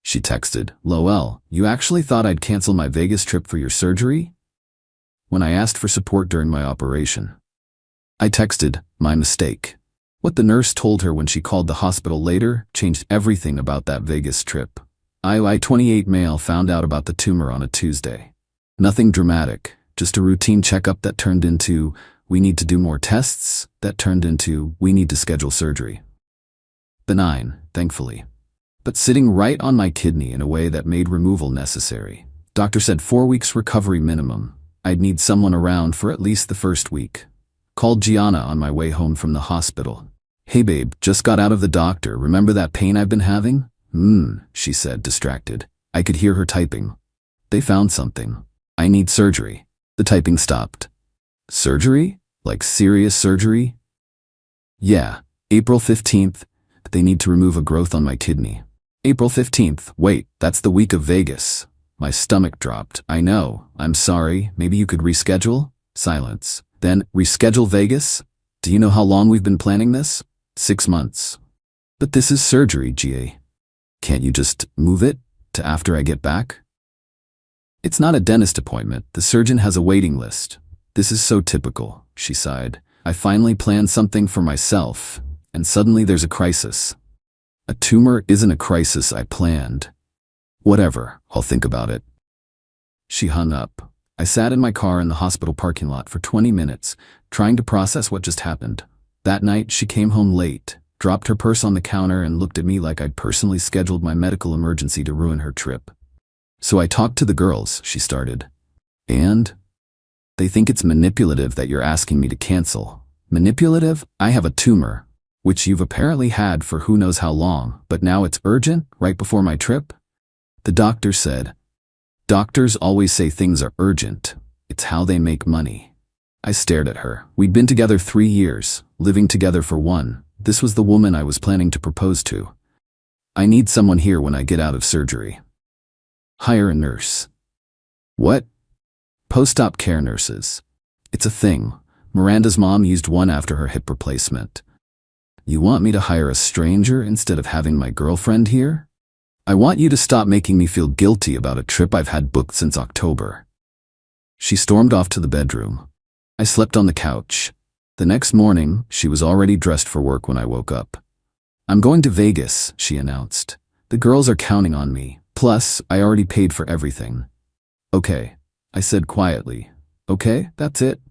She texted, "LOL, you actually thought I'd cancel my Vegas trip for your surgery?" When I asked for support during my operation. I texted, "My mistake." What the nurse told her when she called the hospital later changed everything about that Vegas trip. I 28 male found out about the tumor on a Tuesday. Nothing dramatic, just a routine checkup that turned into, "We need to do more tests," that turned into, "We need to schedule surgery." Benign, thankfully. But sitting right on my kidney in a way that made removal necessary. Doctor said 4 weeks recovery minimum. I'd need someone around for at least the first week. Called Gianna on my way home from the hospital. "Hey babe, just got out of the doctor. Remember that pain I've been having?" She said, distracted. I could hear her typing. "They found something. I need surgery." The typing stopped. "Surgery? Like serious surgery?" "Yeah, April 15th. They need to remove a growth on my kidney." April 15th. Wait, that's the week of Vegas. My stomach dropped. "I know. I'm sorry. Maybe you could reschedule?" Silence. Then, "Reschedule Vegas? Do you know how long we've been planning this?" 6 months. "But this is surgery, GA. Can't you just move it to after I get back?" "It's not a dentist appointment. The surgeon has a waiting list." "This is so typical," she sighed. "I finally planned something for myself, and suddenly there's a crisis." "A tumor isn't a crisis I planned." "Whatever, I'll think about it." She hung up. I sat in my car in the hospital parking lot for 20 minutes, trying to process what just happened. That night, she came home late, dropped her purse on the counter and looked at me like I'd personally scheduled my medical emergency to ruin her trip. "So I talked to the girls," she started. "And? They think it's manipulative that you're asking me to cancel." "Manipulative? I have a tumor, which you've apparently had for who knows how long, but now it's urgent, right before my trip?" The doctor said. "Doctors always say things are urgent. It's how they make money." I stared at her. We'd been together 3 years, living together for 1. This was the woman I was planning to propose to. "I need someone here when I get out of surgery." "Hire a nurse." "What?" "Post-op care nurses. It's a thing. Miranda's mom used one after her hip replacement." "You want me to hire a stranger instead of having my girlfriend here?" "I want you to stop making me feel guilty about a trip I've had booked since October." She stormed off to the bedroom. I slept on the couch. The next morning, she was already dressed for work when I woke up. "I'm going to Vegas," she announced. "The girls are counting on me. Plus, I already paid for everything." "Okay," I said quietly. "Okay, that's it?"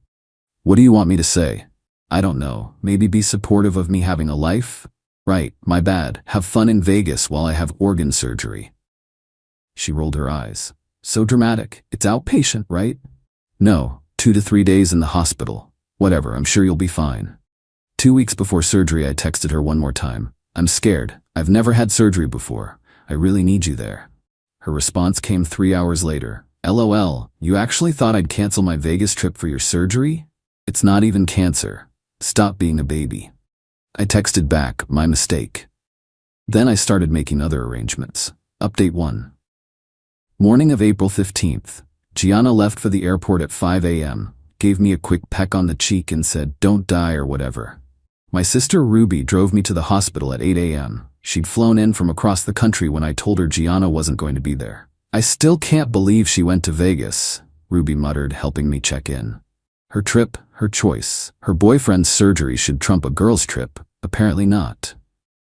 "What do you want me to say?" "I don't know. Maybe be supportive of me having a life?" "Right, my bad. Have fun in Vegas while I have organ surgery." She rolled her eyes. "So dramatic. It's outpatient, right?" "No, 2 to 3 days in the hospital. Whatever, I'm sure you'll be fine." 2 weeks before surgery, I texted her one more time. "I'm scared. I've never had surgery before. I really need you there." Her response came 3 hours later. "LOL, you actually thought I'd cancel my Vegas trip for your surgery? It's not even cancer. Stop being a baby." I texted back, "My mistake." Then I started making other arrangements. Update 1. Morning of April 15th. Gianna left for the airport at 5 a.m., gave me a quick peck on the cheek and said, "Don't die or whatever." My sister Ruby drove me to the hospital at 8 a.m. She'd flown in from across the country when I told her Gianna wasn't going to be there. "I still can't believe she went to Vegas," Ruby muttered, helping me check in. Her trip, her choice. Her boyfriend's surgery should trump a girl's trip. Apparently not.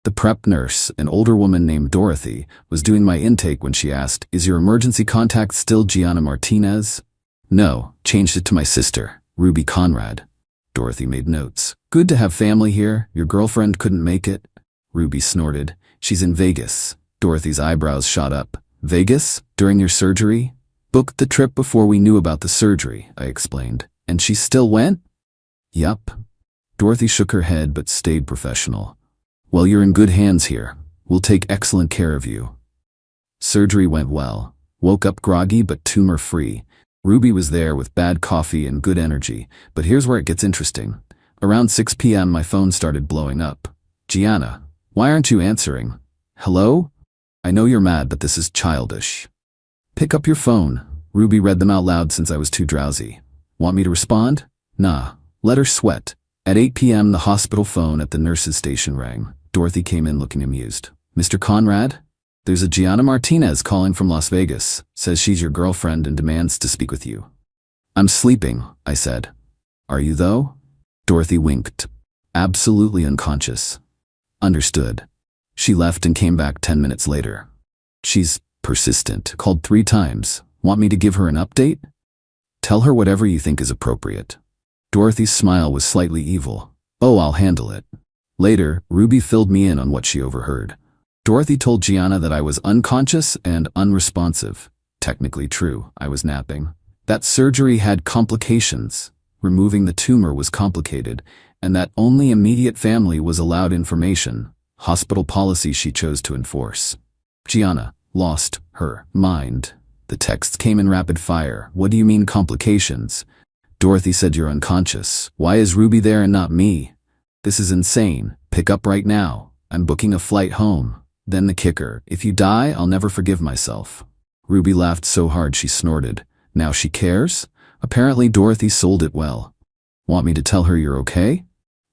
The prep nurse, an older woman named Dorothy, was doing my intake when she asked, "Is your emergency contact still Gianna Martinez?" "No, changed it to my sister, Ruby Conrad." Dorothy made notes. "Good to have family here. Your girlfriend couldn't make it?" Ruby snorted. "She's in Vegas." Dorothy's eyebrows shot up. "Vegas? During your surgery?" "Booked the trip before we knew about the surgery," I explained. "And she still went?" "Yup." Dorothy shook her head but stayed professional. "Well, you're in good hands here. We'll take excellent care of you." Surgery went well. Woke up groggy but tumor-free. Ruby was there with bad coffee and good energy, but here's where it gets interesting. Around 6 p.m. my phone started blowing up. "Gianna, why aren't you answering?" "Hello? I know you're mad, but this is childish." "Pick up your phone." Ruby read them out loud since I was too drowsy. "Want me to respond?" "Nah, let her sweat." At 8 p.m. the hospital phone at the nurse's station rang. Dorothy came in looking amused. "Mr. Conrad?" There's a Gianna Martinez calling from Las Vegas, says she's your girlfriend and demands to speak with you. I'm sleeping, I said. Are you though? Dorothy winked. Absolutely unconscious. Understood. She left and came back 10 minutes later. She's persistent, called 3 times. Want me to give her an update? Tell her whatever you think is appropriate. Dorothy's smile was slightly evil. Oh, I'll handle it. Later, Ruby filled me in on what she overheard. Dorothy told Gianna that I was unconscious and unresponsive. Technically true, I was napping. That surgery had complications. Removing the tumor was complicated, and that only immediate family was allowed information. Hospital policy she chose to enforce. Gianna lost her mind. The texts came in rapid fire. What do you mean complications? Dorothy said you're unconscious. Why is Ruby there and not me? This is insane. Pick up right now. I'm booking a flight home. Then the kicker. If you die, I'll never forgive myself. Ruby laughed so hard she snorted. Now she cares? Apparently Dorothy sold it well. Want me to tell her you're okay?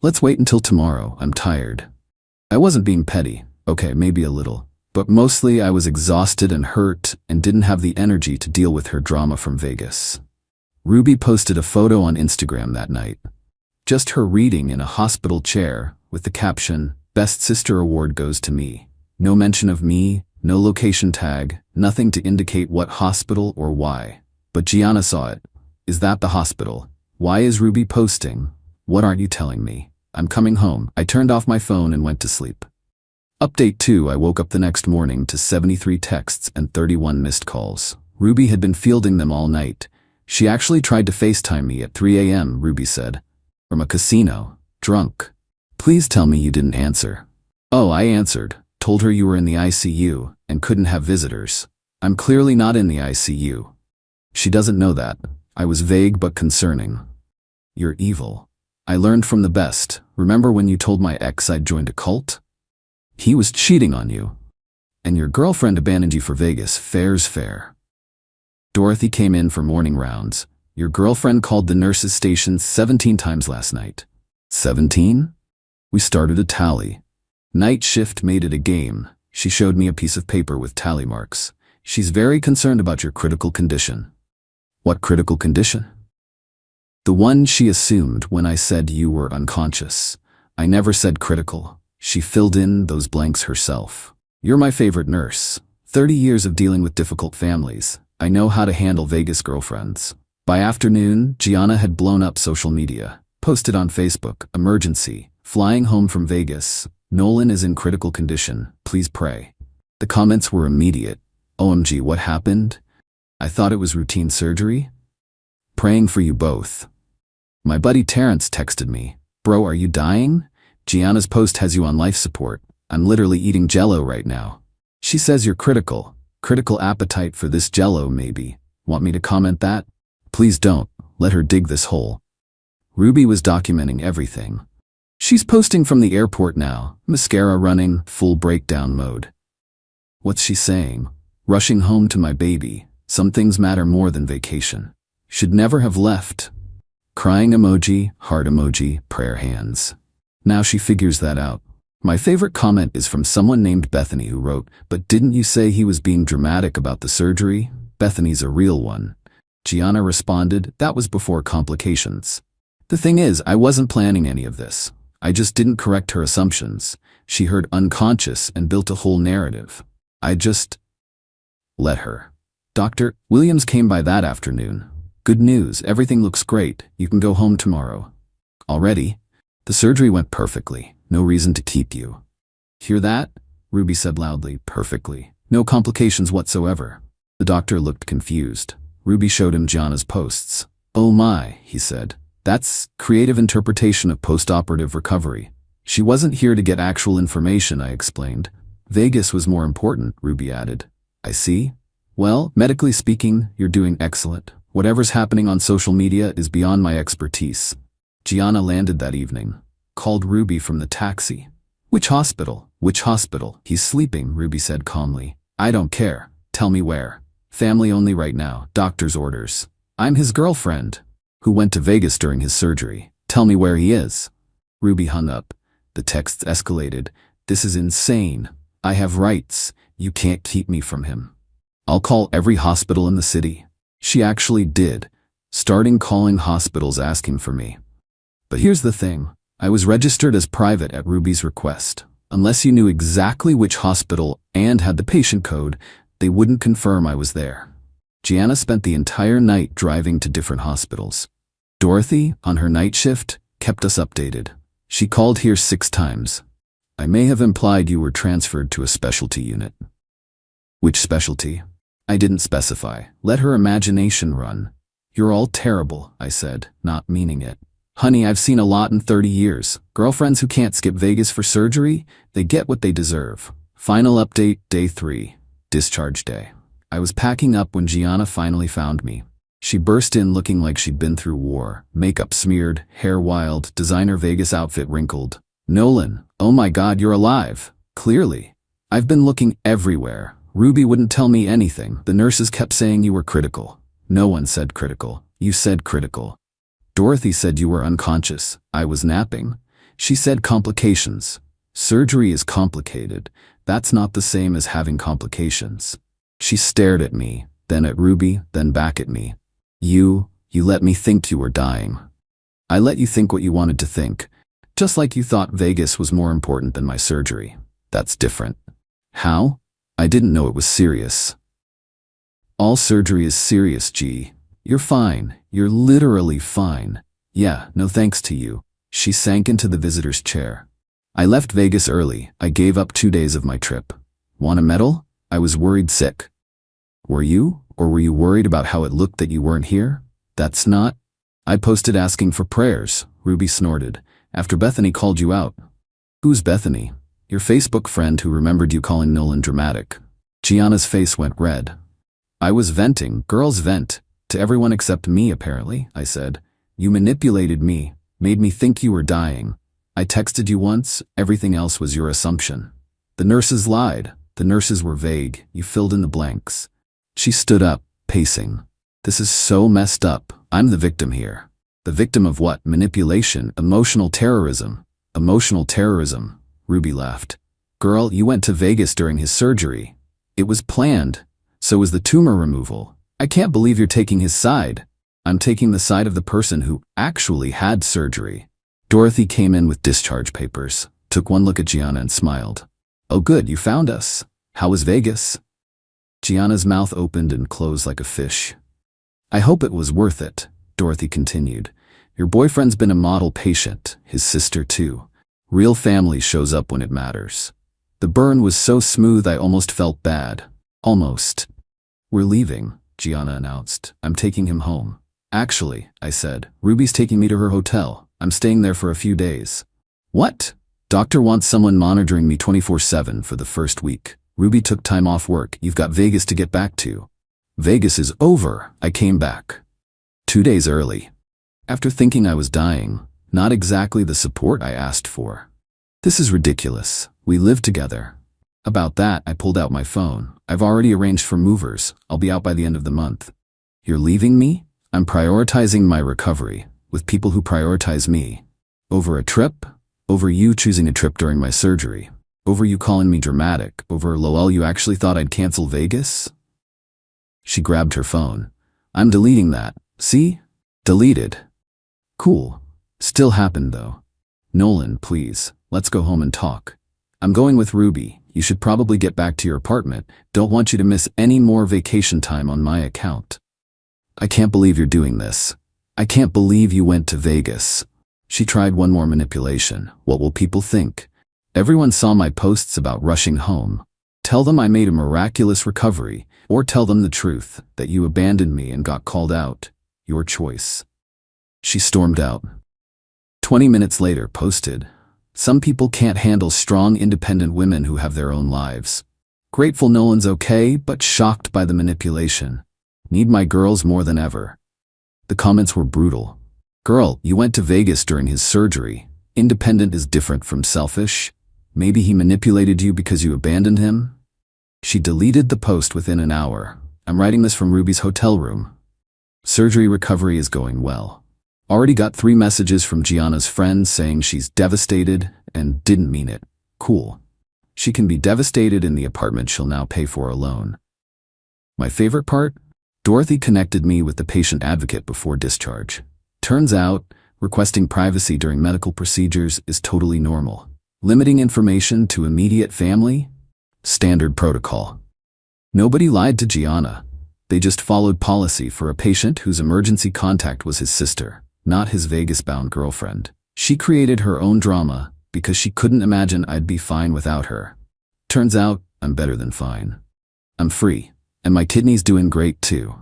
Let's wait until tomorrow. I'm tired. I wasn't being petty. Okay, maybe a little. But mostly I was exhausted and hurt and didn't have the energy to deal with her drama from Vegas. Ruby posted a photo on Instagram that night. Just her reading in a hospital chair with the caption, Best Sister Award goes to me. No mention of me, no location tag, nothing to indicate what hospital or why. But Gianna saw it. Is that the hospital? Why is Ruby posting? What aren't you telling me? I'm coming home. I turned off my phone and went to sleep. Update 2. I woke up the next morning to 73 texts and 31 missed calls. Ruby had been fielding them all night. She actually tried to FaceTime me at 3 a.m., Ruby said. From a casino. Drunk. Please tell me you didn't answer. Oh, I answered. Told her you were in the ICU and couldn't have visitors. I'm clearly not in the ICU. She doesn't know that. I was vague but concerning. You're evil. I learned from the best. Remember when you told my ex I'd joined a cult? He was cheating on you. And your girlfriend abandoned you for Vegas. Fair's fair. Dorothy came in for morning rounds. Your girlfriend called the nurse's station 17 times last night. 17? We started a tally. Night shift made it a game. She showed me a piece of paper with tally marks. She's very concerned about your critical condition. What critical condition? The one she assumed when I said you were unconscious. I never said critical. She filled in those blanks herself. You're my favorite nurse. 30 years of dealing with difficult families. I know how to handle Vegas girlfriends. By afternoon, Gianna had blown up social media. Posted on Facebook, emergency, flying home from Vegas. Nolan is in critical condition. Please pray. The comments were immediate. OMG, what happened? I thought it was routine surgery. Praying for you both. My buddy Terrence texted me. Bro, are you dying? Gianna's post has you on life support. I'm literally eating Jell-O right now. She says you're critical. Critical appetite for this Jell-O maybe. Want me to comment that? Please don't. Let her dig this hole. Ruby was documenting everything. She's posting from the airport now. Mascara running, full breakdown mode. What's she saying? Rushing home to my baby. Some things matter more than vacation. Should never have left. Crying emoji, heart emoji, prayer hands. Now she figures that out. My favorite comment is from someone named Bethany who wrote, but didn't you say he was being dramatic about the surgery? Bethany's a real one. Gianna responded, that was before complications. The thing is, I wasn't planning any of this. I just didn't correct her assumptions. She heard unconscious and built a whole narrative. I just let her. Dr. Williams came by that afternoon. Good news, everything looks great. You can go home tomorrow. Already? The surgery went perfectly. No reason to keep you. Hear that? Ruby said loudly. Perfectly. No complications whatsoever. The doctor looked confused. Ruby showed him Gianna's posts. Oh my, he said. That's creative interpretation of post-operative recovery. She wasn't here to get actual information, I explained. Vegas was more important, Ruby added. I see. Well, medically speaking, you're doing excellent. Whatever's happening on social media is beyond my expertise. Gianna landed that evening. Called Ruby from the taxi. Which hospital? Which hospital? He's sleeping, Ruby said calmly. I don't care. Tell me where. Family only right now. Doctor's orders. I'm his girlfriend, who went to Vegas during his surgery. Tell me where he is. Ruby hung up. The texts escalated. This is insane. I have rights. You can't keep me from him. I'll call every hospital in the city. She actually did, starting calling hospitals asking for me. But here's the thing. I was registered as private at Ruby's request. Unless you knew exactly which hospital and had the patient code, they wouldn't confirm I was there. Gianna spent the entire night driving to different hospitals. Dorothy, on her night shift, kept us updated. She called here 6 times. I may have implied you were transferred to a specialty unit. Which specialty? I didn't specify. Let her imagination run. You're all terrible, I said, not meaning it. Honey, I've seen a lot in 30 years. Girlfriends who can't skip Vegas for surgery, they get what they deserve. Final update, day 3. Discharge day. I was packing up when Gianna finally found me. She burst in looking like she'd been through war. Makeup smeared, hair wild, designer Vegas outfit wrinkled. Nolan, oh my God, you're alive. Clearly. I've been looking everywhere. Ruby wouldn't tell me anything. The nurses kept saying you were critical. No one said critical. You said critical. Dorothy said you were unconscious. I was napping. She said complications. Surgery is complicated. That's not the same as having complications. She stared at me, then at Ruby, then back at me. You let me think you were dying. I let you think what you wanted to think, just like you thought Vegas was more important than my surgery. That's different. How? I didn't know it was serious. All surgery is serious, G. You're fine. You're literally fine. Yeah, no thanks to you. She sank into the visitor's chair. I left Vegas early. I gave up 2 days of my trip. Want a medal? I was worried sick. Were you? Or were you worried about how it looked that you weren't here? That's not. I posted asking for prayers, Ruby snorted, after Bethany called you out. Who's Bethany? Your Facebook friend who remembered you calling Nolan dramatic. Gianna's face went red. I was venting. Girls vent. To everyone except me, apparently, I said. You manipulated me, made me think you were dying. I texted you once, everything else was your assumption. The nurses lied. The nurses were vague. You filled in the blanks. She stood up, pacing. This is so messed up. I'm the victim here. The victim of what? Manipulation, emotional terrorism. Emotional terrorism. Ruby laughed. Girl, you went to Vegas during his surgery. It was planned. So was the tumor removal. I can't believe you're taking his side. I'm taking the side of the person who actually had surgery. Dorothy came in with discharge papers, took one look at Gianna and smiled. Oh good, you found us. How was Vegas? Gianna's mouth opened and closed like a fish. I hope it was worth it, Dorothy continued. Your boyfriend's been a model patient, his sister too. Real family shows up when it matters. The burn was so smooth I almost felt bad. Almost. We're leaving, Gianna announced. I'm taking him home. Actually, I said, Ruby's taking me to her hotel. I'm staying there for a few days. What? Doctor wants someone monitoring me 24/7 for the first week. Ruby took time off work. You've got Vegas to get back to. Vegas is over. I came back. 2 days early. After thinking I was dying, not exactly the support I asked for. This is ridiculous. We live together. About that, I pulled out my phone. I've already arranged for movers. I'll be out by the end of the month. You're leaving me? I'm prioritizing my recovery, with people who prioritize me. Over a trip? Over you choosing a trip during my surgery. Over you calling me dramatic. Over lol you actually thought I'd cancel Vegas? She grabbed her phone. I'm deleting that. See? Deleted. Cool. Still happened though. Nolan, please, let's go home and talk. I'm going with Ruby. You should probably get back to your apartment. Don't want you to miss any more vacation time on my account. I can't believe you're doing this. I can't believe you went to Vegas. She tried one more manipulation. What will people think? Everyone saw my posts about rushing home. Tell them I made a miraculous recovery, or tell them the truth, that you abandoned me and got called out. Your choice. She stormed out. 20 minutes later, posted. Some people can't handle strong, independent women who have their own lives. Grateful Nolan's okay, but shocked by the manipulation. Need my girls more than ever. The comments were brutal. Girl, you went to Vegas during his surgery. Independent is different from selfish. Maybe he manipulated you because you abandoned him? She deleted the post within an hour. I'm writing this from Ruby's hotel room. Surgery recovery is going well. Already got 3 messages from Gianna's friends saying she's devastated and didn't mean it. Cool. She can be devastated in the apartment she'll now pay for alone. My favorite part? Dorothy connected me with the patient advocate before discharge. Turns out, requesting privacy during medical procedures is totally normal. Limiting information to immediate family? Standard protocol. Nobody lied to Gianna. They just followed policy for a patient whose emergency contact was his sister, not his Vegas-bound girlfriend. She created her own drama because she couldn't imagine I'd be fine without her. Turns out, I'm better than fine. I'm free, and my kidney's doing great too.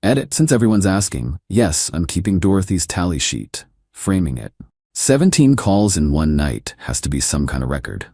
Edit, since everyone's asking, yes, I'm keeping Dorothy's tally sheet, framing it. 17 calls in one night has to be some kind of record.